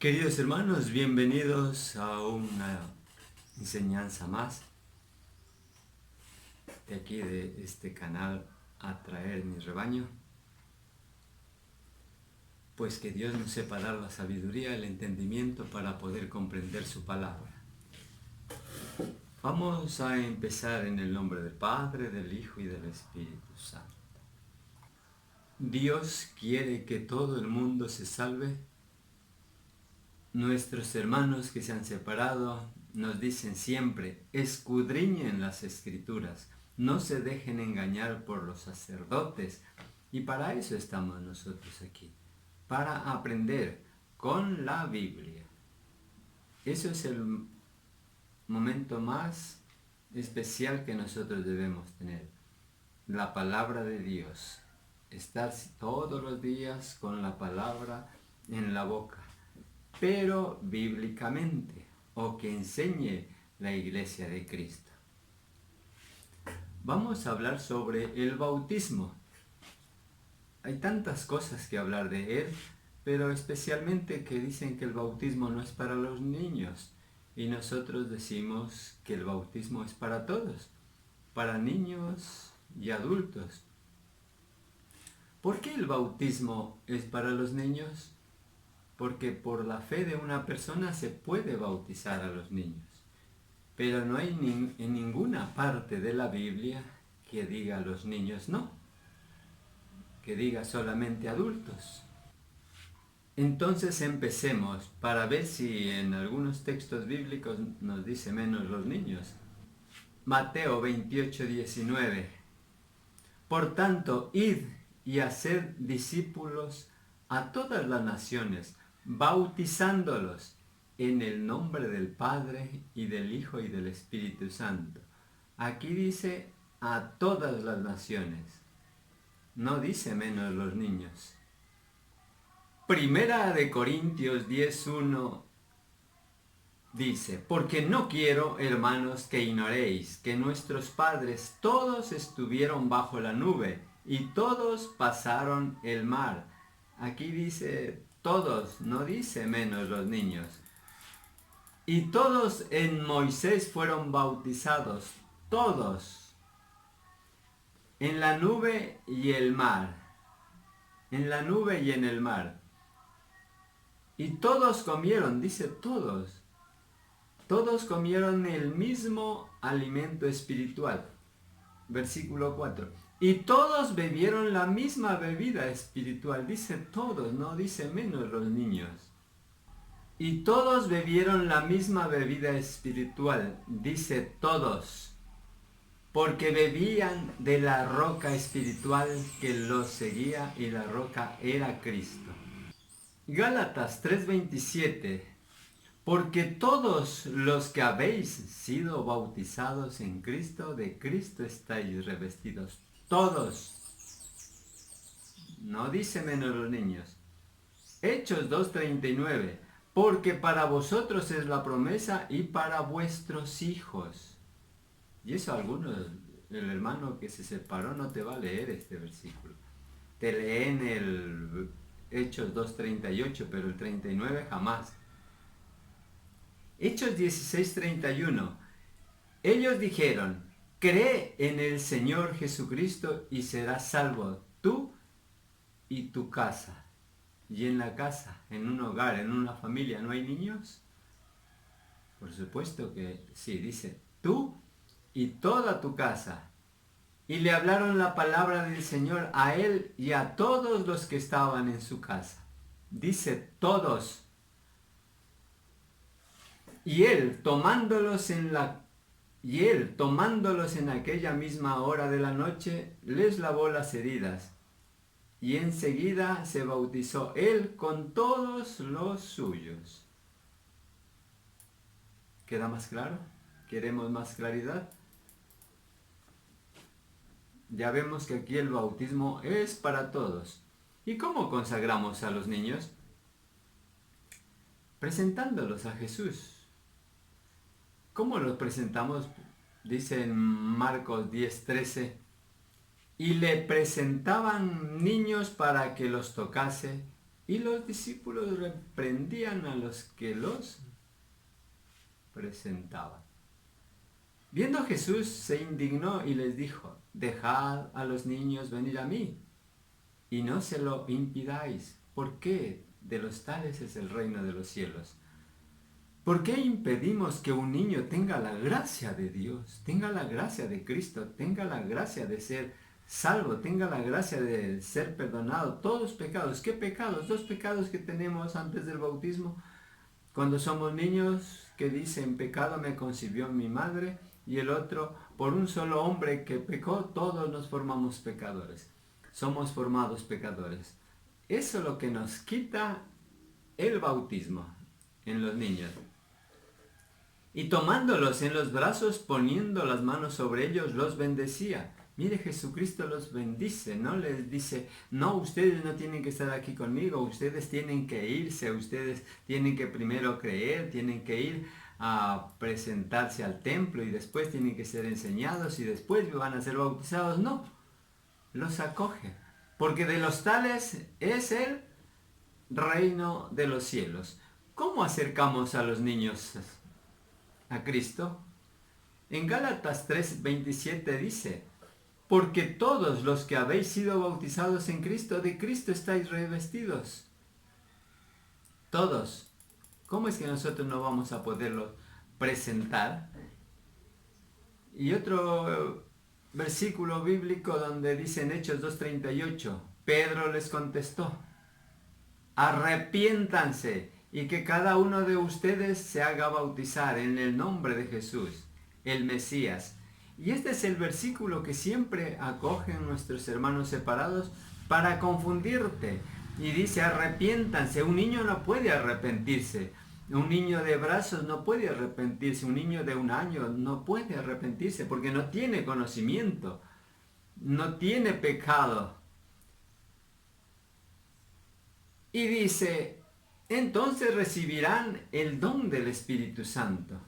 Queridos hermanos, bienvenidos a una enseñanza más de aquí de este canal Atraer mi rebaño. Pues que Dios nos sepa dar la sabiduría, el entendimiento para poder comprender su palabra. Vamos a empezar en el nombre del Padre, del Hijo y del Espíritu Santo. Dios quiere que todo el mundo se salve. Nuestros hermanos que se han separado nos dicen siempre: escudriñen las Escrituras, no se dejen engañar por los sacerdotes. Y para eso estamos nosotros aquí, para aprender con la Biblia. Eso es el momento más especial que nosotros debemos tener. La palabra de Dios. Estar todos los días con la palabra en la boca, pero bíblicamente, o que enseñe la Iglesia de Cristo. Vamos a hablar sobre el bautismo. Hay tantas cosas que hablar de él, pero especialmente que dicen que el bautismo no es para los niños, y nosotros decimos que el bautismo es para todos, para niños y adultos. ¿Por qué el bautismo es para los niños? Porque por la fe de una persona se puede bautizar a los niños. Pero no hay en ninguna parte de la Biblia que diga a los niños no, que diga solamente adultos. Entonces empecemos para ver si en algunos textos bíblicos nos dice menos los niños. Mateo 28:19. Por tanto, id y haced discípulos a todas las naciones, bautizándolos en el nombre del Padre y del Hijo y del Espíritu Santo. Aquí dice a todas las naciones, no dice menos los niños. Primera de Corintios 10:1 dice: porque no quiero, hermanos, que ignoréis que nuestros padres todos estuvieron bajo la nube y todos pasaron el mar. Aquí dice todos, no dice menos los niños. Y todos en Moisés fueron bautizados, todos, en la nube y el mar, en la nube y en el mar. Y todos comieron, dice todos comieron el mismo alimento espiritual. Versículo 4. Y todos bebieron la misma bebida espiritual. Dice todos, no dice menos los niños. Y todos bebieron la misma bebida espiritual. Dice todos. Porque bebían de la roca espiritual que los seguía, y la roca era Cristo. Gálatas 3:27. Porque todos los que habéis sido bautizados en Cristo, de Cristo estáis revestidos. Todos. No dice menos los niños. Hechos 2:39. Porque para vosotros es la promesa y para vuestros hijos. Y eso algunos, el hermano que se separó no te va a leer este versículo. Te leen el Hechos 2:38, pero el 39 jamás. Hechos 16:31. Ellos dijeron: cree en el Señor Jesucristo y serás salvo tú y tu casa. Y en la casa, en un hogar, en una familia, ¿no hay niños? Por supuesto que sí, dice tú y toda tu casa. Y le hablaron la palabra del Señor a él y a todos los que estaban en su casa. Dice todos. Y él tomándolos en aquella misma hora de la noche, les lavó las heridas. Y enseguida se bautizó él con todos los suyos. ¿Queda más claro? ¿Queremos más claridad? Ya vemos que aquí el bautismo es para todos. ¿Y cómo consagramos a los niños? Presentándolos a Jesús. ¿Cómo los presentamos? Dice en Marcos 10:13. Y le presentaban niños para que los tocase, Y los discípulos reprendían a los que los presentaban. Viendo Jesús se indignó y les dijo: dejad a los niños venir a mí, y no se lo impidáis, porque de los tales es el reino de los cielos. ¿Por qué impedimos que un niño tenga la gracia de Dios, tenga la gracia de Cristo, tenga la gracia de ser salvo, tenga la gracia de ser perdonado? Todos pecados. ¿Qué pecados? Dos pecados que tenemos antes del bautismo. Cuando somos niños, que dicen: pecado me concibió mi madre. Y el otro: por un solo hombre que pecó, todos nos formamos pecadores. Somos formados pecadores. Eso es lo que nos quita el bautismo en los niños. Y tomándolos en los brazos, poniendo las manos sobre ellos, los bendecía. Mire, Jesucristo los bendice, no les dice: no, ustedes no tienen que estar aquí conmigo, ustedes tienen que irse, ustedes tienen que primero creer, tienen que ir a presentarse al templo y después tienen que ser enseñados y después van a ser bautizados. No, los acoge, porque de los tales es el reino de los cielos. ¿Cómo acercamos a los niños a Cristo? En Gálatas 3:27 dice: porque todos los que habéis sido bautizados en Cristo, de Cristo estáis revestidos. Todos. ¿Cómo es que nosotros no vamos a poderlo presentar? Y otro versículo bíblico donde dice en Hechos 2:38, Pedro les contestó: arrepiéntanse y que cada uno de ustedes se haga bautizar en el nombre de Jesús, el Mesías. Y este es el versículo que siempre acogen nuestros hermanos separados para confundirte. Y dice: arrepiéntanse. Un niño no puede arrepentirse. Un niño de brazos no puede arrepentirse. Un niño de 1 año no puede arrepentirse porque no tiene conocimiento, no tiene pecado. Y dice: entonces recibirán el don del Espíritu Santo.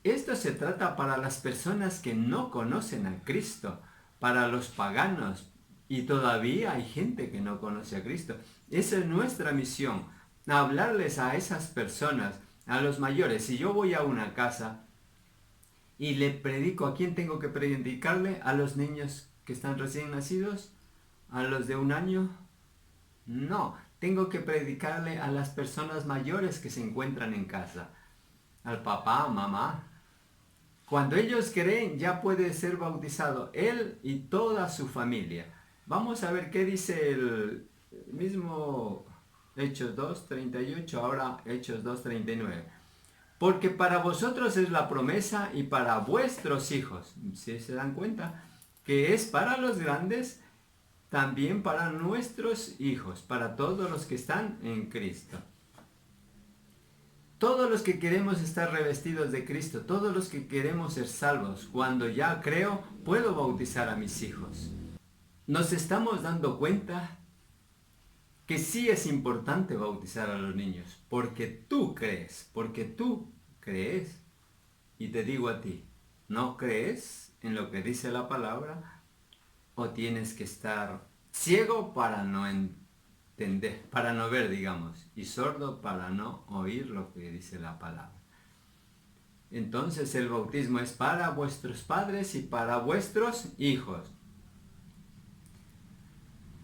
Esto se trata para las personas que no conocen a Cristo, para los paganos, y todavía hay gente que no conoce a Cristo. Esa es nuestra misión, hablarles a esas personas, a los mayores. Si yo voy a una casa y le predico, ¿a quién tengo que predicarle? ¿A los niños que están recién nacidos? ¿A los de 1 año? No, tengo que predicarle a las personas mayores que se encuentran en casa, al papá, mamá. Cuando ellos creen, ya puede ser bautizado él y toda su familia. Vamos a ver qué dice el mismo Hechos 2:38, ahora Hechos 2:39. Porque para vosotros es la promesa y para vuestros hijos. Si se dan cuenta que es para los grandes, también para nuestros hijos, para todos los que están en Cristo. Todos los que queremos estar revestidos de Cristo, todos los que queremos ser salvos, cuando ya creo, puedo bautizar a mis hijos. Nos estamos dando cuenta que sí es importante bautizar a los niños, porque tú crees, y te digo a ti, ¿no crees en lo que dice la palabra? ¿O tienes que estar ciego para no entender, para no ver, digamos, y sordo para no oír lo que dice la palabra? Entonces el bautismo es para vuestros padres y para vuestros hijos.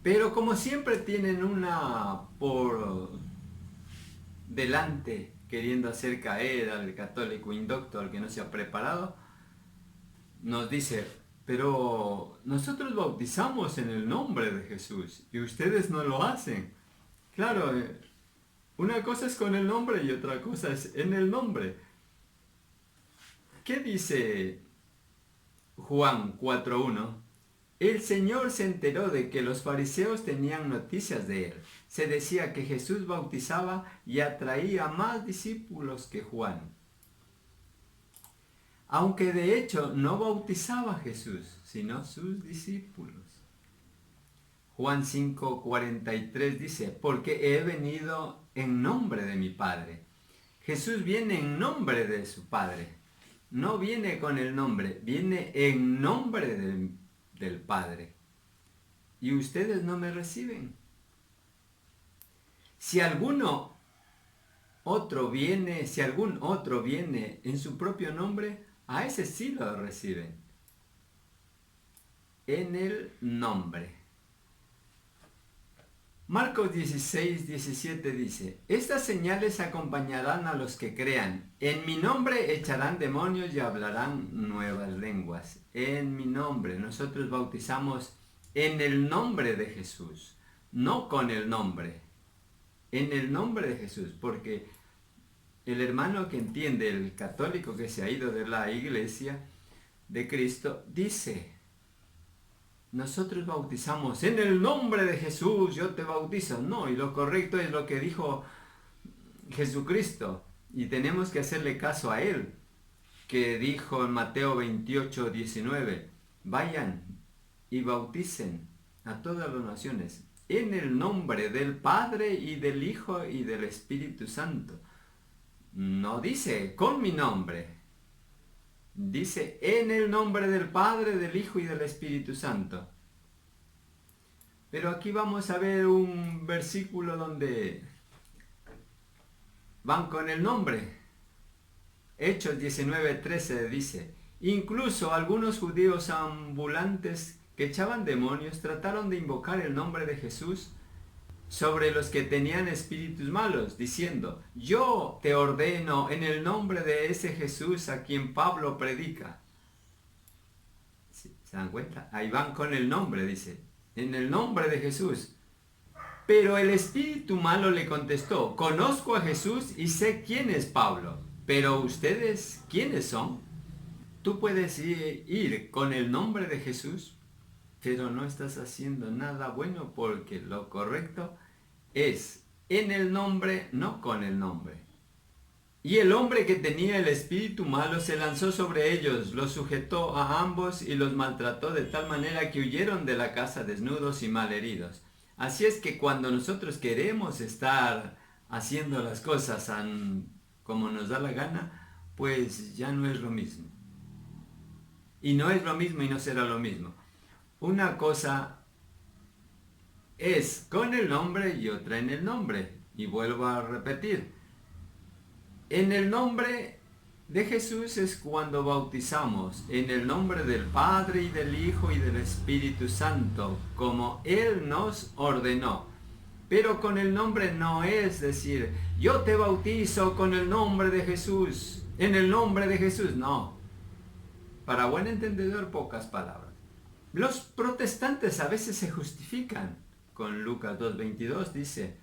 Pero como siempre tienen una por delante queriendo hacer caer al católico indocto, al que no se ha preparado, nos dice: pero nosotros bautizamos en el nombre de Jesús y ustedes no lo hacen. Claro, una cosa es con el nombre y otra cosa es en el nombre. ¿Qué dice Juan 4:1? El Señor se enteró de que los fariseos tenían noticias de él. Se decía que Jesús bautizaba y atraía más discípulos que Juan. Aunque de hecho no bautizaba a Jesús, sino sus discípulos. Juan 5:43 dice: porque he venido en nombre de mi Padre. Jesús viene en nombre de su Padre. No viene con el nombre, viene en nombre del Padre. Y ustedes no me reciben. Si algún otro viene en su propio nombre, a ese sí lo reciben. En el nombre. Marcos 16:17 dice, estas señales acompañarán a los que crean. En mi nombre echarán demonios y hablarán nuevas lenguas. En mi nombre. Nosotros bautizamos en el nombre de Jesús, no con el nombre. En el nombre de Jesús, porque el hermano que entiende, el católico que se ha ido de la iglesia de Cristo, dice, nosotros bautizamos en el nombre de Jesús, yo te bautizo. No, y lo correcto es lo que dijo Jesucristo, y tenemos que hacerle caso a él, que dijo en Mateo 28:19, vayan y bauticen a todas las naciones en el nombre del Padre y del Hijo y del Espíritu Santo. No dice con mi nombre, dice en el nombre del Padre, del Hijo y del Espíritu Santo. Pero aquí vamos a ver un versículo donde van con el nombre. Hechos 19:13 dice, incluso algunos judíos ambulantes que echaban demonios trataron de invocar el nombre de Jesús sobre los que tenían espíritus malos, diciendo, yo te ordeno en el nombre de ese Jesús a quien Pablo predica. ¿Se dan cuenta? Ahí van con el nombre, dice, en el nombre de Jesús. Pero el espíritu malo le contestó, conozco a Jesús y sé quién es Pablo, pero ustedes, ¿quiénes son? Tú puedes ir con el nombre de Jesús, pero no estás haciendo nada bueno, porque lo correcto es en el nombre, no con el nombre. Y el hombre que tenía el espíritu malo se lanzó sobre ellos, los sujetó a ambos y los maltrató de tal manera que huyeron de la casa desnudos y malheridos. Así es que cuando nosotros queremos estar haciendo las cosas como nos da la gana, pues ya no es lo mismo. Y no es lo mismo y no será lo mismo. Una cosa es con el nombre y otra en el nombre. Y vuelvo a repetir. En el nombre de Jesús es cuando bautizamos, en el nombre del Padre y del Hijo y del Espíritu Santo, como Él nos ordenó. Pero con el nombre no es decir, yo te bautizo con el nombre de Jesús, en el nombre de Jesús, no. Para buen entendedor, pocas palabras. Los protestantes a veces se justifican con Lucas 2:22, dice,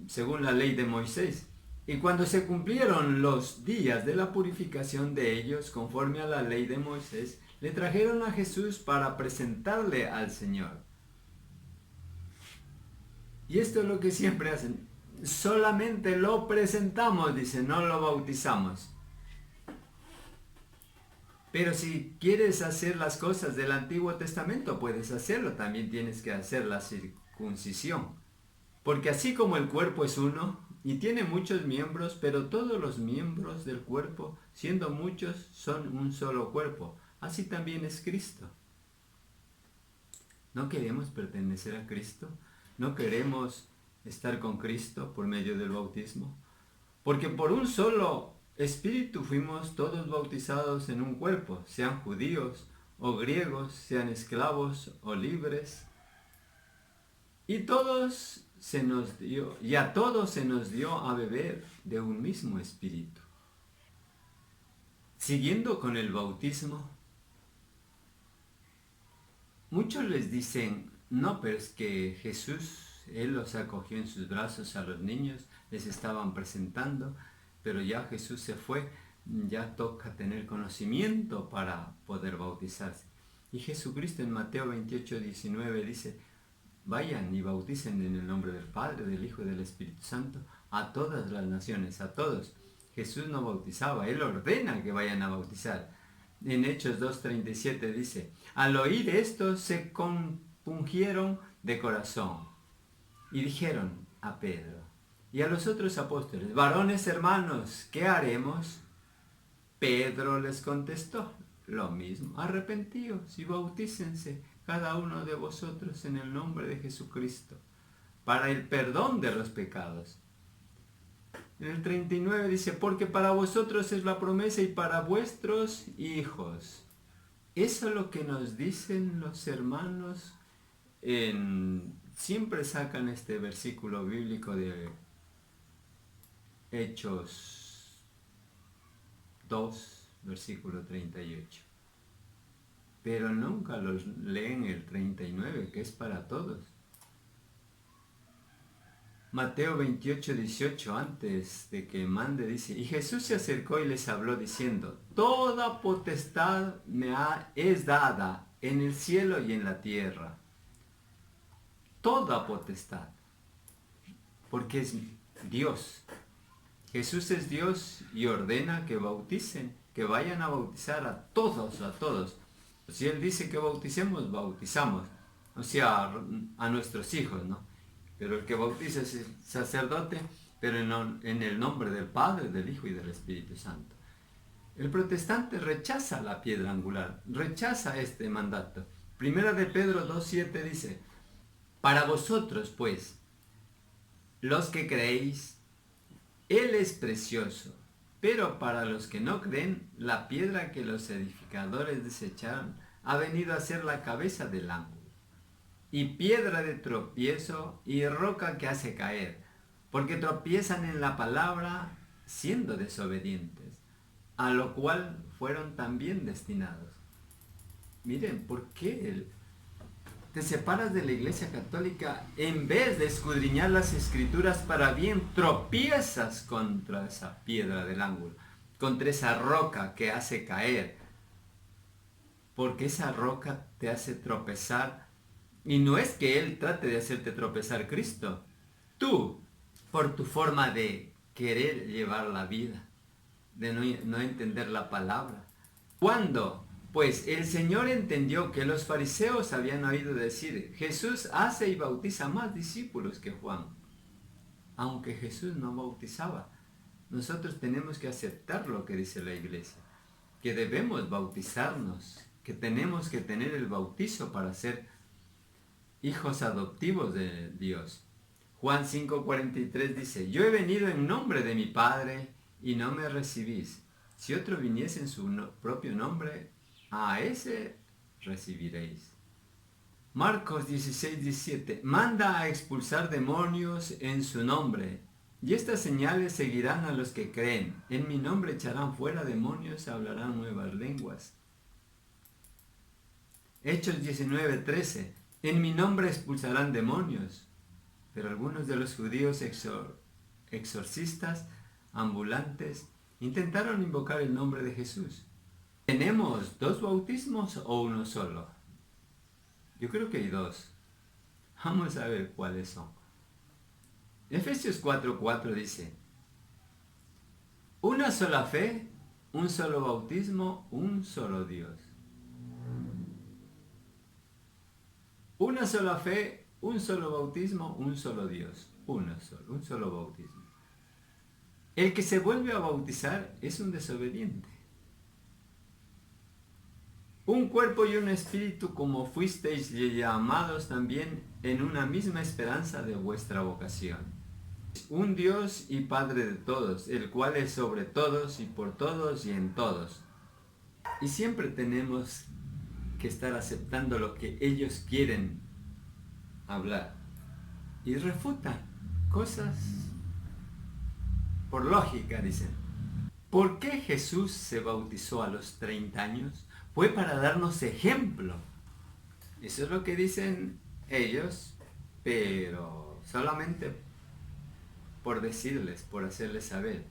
según la ley de Moisés, y cuando se cumplieron los días de la purificación de ellos, conforme a la ley de Moisés, le trajeron a Jesús para presentarle al Señor. Y esto es lo que siempre hacen. Solamente lo presentamos, dice, no lo bautizamos. Pero si quieres hacer las cosas del Antiguo Testamento, puedes hacerlo. También tienes que hacer la circuncisión. Porque así como el cuerpo es uno y tiene muchos miembros, pero todos los miembros del cuerpo, siendo muchos, son un solo cuerpo. Así también es Cristo. ¿No queremos pertenecer a Cristo? ¿No queremos estar con Cristo por medio del bautismo? Porque por un solo Espíritu fuimos todos bautizados en un cuerpo, sean judíos o griegos, sean esclavos o libres. Y a todos se nos dio a beber de un mismo Espíritu. Siguiendo con el bautismo, muchos les dicen, no, pero es que Jesús, Él los acogió en sus brazos a los niños, les estaban presentando, pero ya Jesús se fue, ya toca tener conocimiento para poder bautizarse. Y Jesucristo en Mateo 28:19 dice, vayan y bauticen en el nombre del Padre, del Hijo y del Espíritu Santo a todas las naciones, a todos. Jesús no bautizaba, Él ordena que vayan a bautizar. En Hechos 2:37 dice, al oír esto se compungieron de corazón y dijeron a Pedro y a los otros apóstoles, varones hermanos, ¿qué haremos? Pedro les contestó, lo mismo, arrepentíos y bautícense cada uno de vosotros en el nombre de Jesucristo para el perdón de los pecados. En el 39 dice, porque para vosotros es la promesa y para vuestros hijos. Eso es lo que nos dicen los hermanos. Siempre sacan este versículo bíblico de Hechos 2, versículo 38. Pero nunca los leen el 39, que es para todos. Mateo 28, 18, antes de que mande, dice, y Jesús se acercó y les habló diciendo, toda potestad es dada en el cielo y en la tierra. Toda potestad. Porque es Dios. Jesús es Dios y ordena que bauticen, que vayan a bautizar a todos, a todos. Si Él dice que bauticemos, bautizamos. O sea, a nuestros hijos, ¿no? Pero el que bautiza es el sacerdote, pero en el nombre del Padre, del Hijo y del Espíritu Santo. El protestante rechaza la piedra angular, rechaza este mandato. Primera de Pedro 2:7 dice, para vosotros, pues, los que creéis, Él es precioso, pero para los que no creen, la piedra que los edificadores desecharon ha venido a ser la cabeza del ángulo, y piedra de tropiezo y roca que hace caer, porque tropiezan en la palabra siendo desobedientes, a lo cual fueron también destinados. Miren, ¿por qué te separas de la Iglesia Católica? En vez de escudriñar las Escrituras para bien, tropiezas contra esa piedra del ángulo, contra esa roca que hace caer, porque esa roca te hace tropezar. Y no es que Él trate de hacerte tropezar, Cristo. Tú, por tu forma de querer llevar la vida, de no entender la palabra. ¿Cuándo? Pues el Señor entendió que los fariseos habían oído decir, Jesús hace y bautiza más discípulos que Juan. Aunque Jesús no bautizaba. Nosotros tenemos que aceptar lo que dice la Iglesia. Que debemos bautizarnos. Que tenemos que tener el bautizo para ser hijos adoptivos de Dios. Juan 5:43 dice, yo he venido en nombre de mi Padre y no me recibís. Si otro viniese en su propio nombre, a ese recibiréis. Marcos 16:17, manda a expulsar demonios en su nombre, y estas señales seguirán a los que creen. En mi nombre echarán fuera demonios, hablarán nuevas lenguas. Hechos 19:13, en mi nombre expulsarán demonios. Pero algunos de los judíos exorcistas ambulantes intentaron invocar el nombre de Jesús. ¿Tenemos dos bautismos o uno solo? Yo creo que hay dos. Vamos a ver cuáles son. Efesios 4:4 dice, una sola fe, un solo bautismo, un solo Dios. Una sola fe, un solo bautismo, un solo Dios. Un solo bautismo. El que se vuelve a bautizar es un desobediente. Un cuerpo y un espíritu, como fuisteis llamados también en una misma esperanza de vuestra vocación. Un Dios y Padre de todos, el cual es sobre todos y por todos y en todos. Y siempre tenemos que estar aceptando lo que ellos quieren hablar. Y refutan cosas por lógica, dicen. ¿Por qué Jesús se bautizó a los 30 años? Fue para darnos ejemplo. Eso es lo que dicen ellos, pero solamente por decirles, por hacerles saber.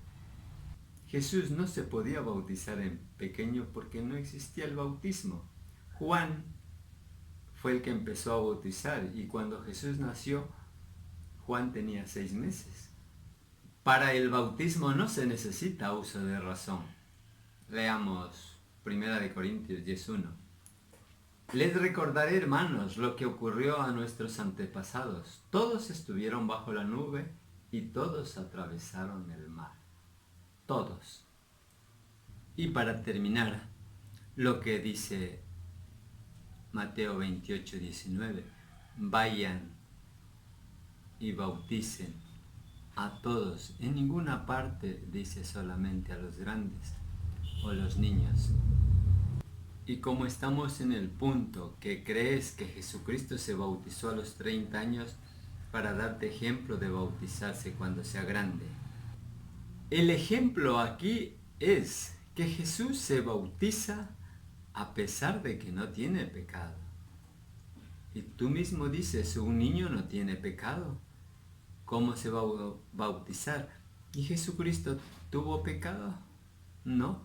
Jesús no se podía bautizar en pequeño porque no existía el bautismo. Juan fue el que empezó a bautizar y cuando Jesús nació, Juan tenía 6 meses. Para el bautismo no se necesita uso de razón. Leamos 1 Corintios 10:1. Les recordaré, hermanos, lo que ocurrió a nuestros antepasados. Todos estuvieron bajo la nube y todos atravesaron el mar. Todos. Y para terminar, lo que dice Mateo 28:19. Vayan y bauticen a todos. En ninguna parte dice solamente a los grandes o los niños. Y como estamos en el punto que crees que Jesucristo se bautizó a los 30 años para darte ejemplo de bautizarse cuando sea grande. El ejemplo aquí es que Jesús se bautiza a pesar de que no tiene pecado. Y tú mismo dices, un niño no tiene pecado. ¿Cómo se va a bautizar? ¿Y Jesucristo tuvo pecado? No.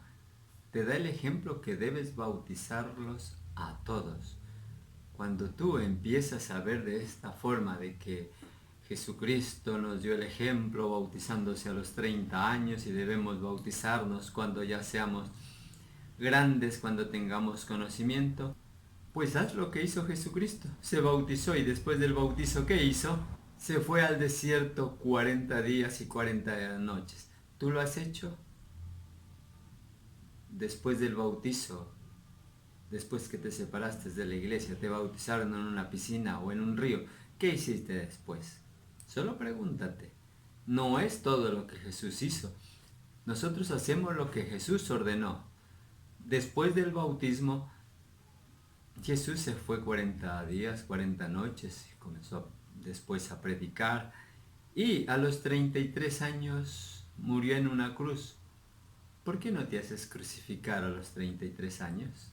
Te da el ejemplo que debes bautizarlos a todos. Cuando tú empiezas a ver de esta forma de que Jesucristo nos dio el ejemplo bautizándose a los 30 años y debemos bautizarnos cuando ya seamos grandes, cuando tengamos conocimiento, pues haz lo que hizo Jesucristo. Se bautizó y después del bautizo, ¿qué hizo? Se fue al desierto 40 días y 40 noches. ¿Tú lo has hecho? Después del bautizo, después que te separaste de la iglesia, te bautizaron en una piscina o en un río, ¿qué hiciste después? Solo pregúntate. No es todo lo que Jesús hizo. Nosotros hacemos lo que Jesús ordenó. Después del bautismo, Jesús se fue 40 días, 40 noches, y comenzó después a predicar, y a los 33 años murió en una cruz. ¿Por qué no te haces crucificar a los 33 años?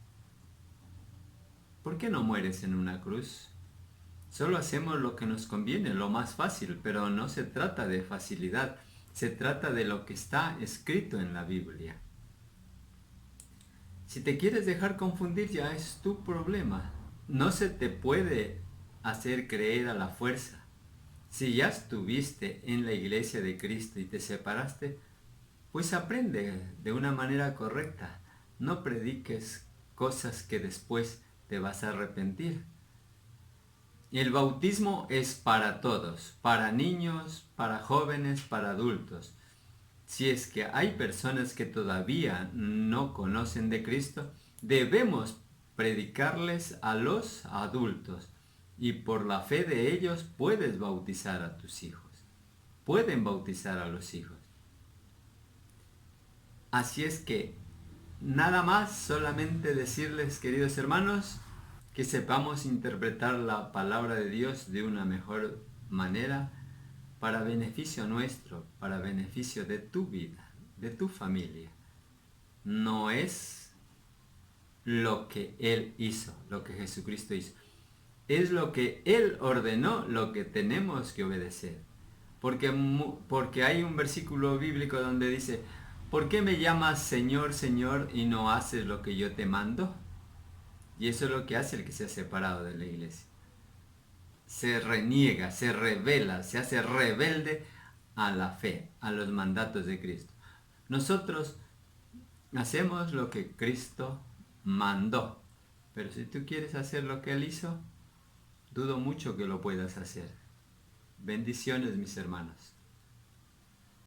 ¿Por qué no mueres en una cruz? Solo hacemos lo que nos conviene, lo más fácil, pero no se trata de facilidad, se trata de lo que está escrito en la Biblia. Si te quieres dejar confundir, ya es tu problema. No se te puede hacer creer a la fuerza. Si ya estuviste en la iglesia de Cristo y te separaste, pues aprende de una manera correcta. No prediques cosas que después te vas a arrepentir. El bautismo es para todos, para niños, para jóvenes, para adultos. Si es que hay personas que todavía no conocen de Cristo, debemos predicarles a los adultos y por la fe de ellos puedes bautizar a tus hijos. Pueden bautizar a los hijos. Así es que nada más, solamente decirles, queridos hermanos, que sepamos interpretar la palabra de Dios de una mejor manera para beneficio nuestro, para beneficio de tu vida, de tu familia. No es lo que Él hizo, lo que Jesucristo hizo. Es lo que Él ordenó, lo que tenemos que obedecer. Porque hay un versículo bíblico donde dice, ¿por qué me llamas Señor, Señor y no haces lo que yo te mando? Y eso es lo que hace el que se ha separado de la iglesia. Se reniega, se rebela, se hace rebelde a la fe, a los mandatos de Cristo. Nosotros hacemos lo que Cristo mandó, pero si tú quieres hacer lo que Él hizo, dudo mucho que lo puedas hacer. Bendiciones, mis hermanos.